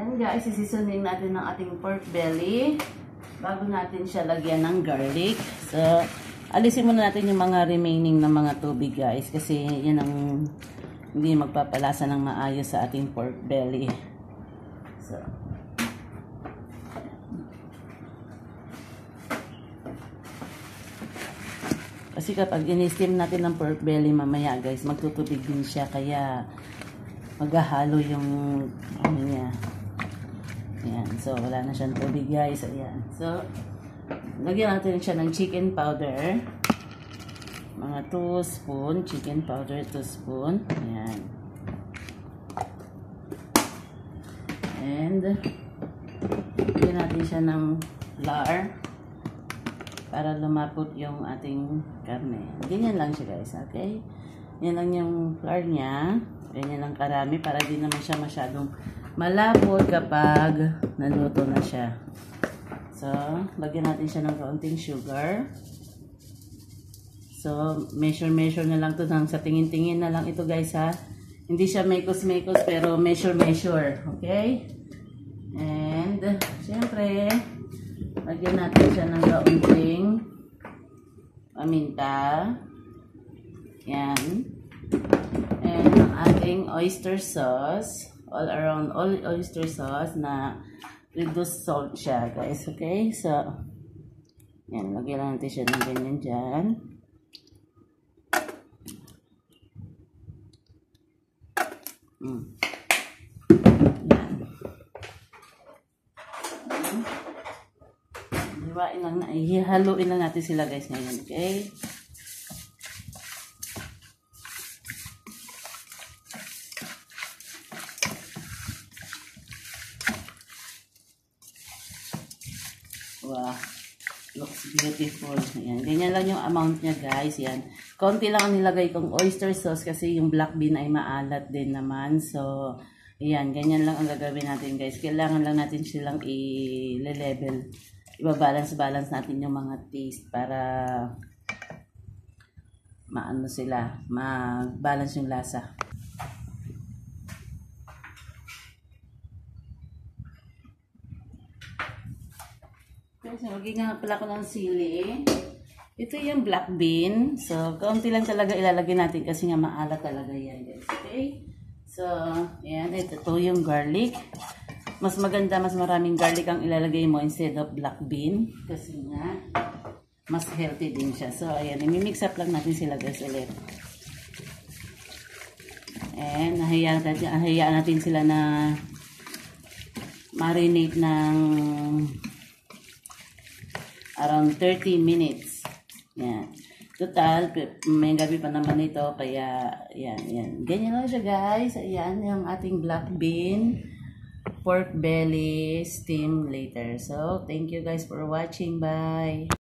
Ayan guys, isiseasonin natin ng ating pork belly bago natin siya lagyan ng garlic. So, alisin muna natin yung mga remaining na mga tubig guys kasi yan ang hindi magpapalasa ng maayos sa ating pork belly. So, kasi kapag in-steam natin ng pork belly mamaya guys, magtutubig din siya kaya maghahalo yung ano niya. Ayan. So, wala na siyang tubig guys. Ayan. So, lagyan natin siya ng chicken powder. Mga 2 spoon. Chicken powder 2 spoon. Ayan. And, lagyan natin siya ng flour para lumapot yung ating karne. Ganyan lang siya guys. Okay? Yan lang yung flour niya. Ganyan lang karami para di naman siya masyadong malapot kapag naluto na siya. So, lagyan natin siya ng kaunting sugar. So, measure na lang to sa tingin-tingin na lang ito guys ha. Hindi siya mekos-mekos pero measure. Okay? And, syempre, lagyan natin siya ng kaunting paminta. Yan. And ang ating oyster sauce. All around oyster sauce na reduced salt siya guys. Okay? So, yan. Lagyan lang natin siya ng ganyan dyan. Yan. Dibain lang na. Ihaluin lang natin sila guys ngayon. Okay? Wow, looks beautiful. Ayan. Ganyan lang yung amount niya guys. Yan. Konti lang ang nilagay kong oyster sauce kasi yung black bean ay maalat din naman. So, ayan. Ganyan lang ang gagawin natin guys. Kailangan lang natin silang i-level. Ibabalance natin yung mga taste para maano sila. Mag-balance yung lasa. So, magiging pala ko ng sili. Ito yung black bean. So, kaunti lang talaga ilalagay natin kasi nga maalat talaga yan guys. Okay? So, ayan. Ito yung garlic. Mas maganda, mas maraming garlic ang ilalagay mo instead of black bean. Kasi nga, mas healthy din siya. So, ayan. I-mix up lang natin sila guys ulit. And, hayaan natin sila na marinate ng around 30 minutes. Yan. Total, may gabi pa naman ito. Kaya, yan. Ganyan lang siya guys. Ayan, yung ating black bean pork belly steam later. So, thank you guys for watching. Bye!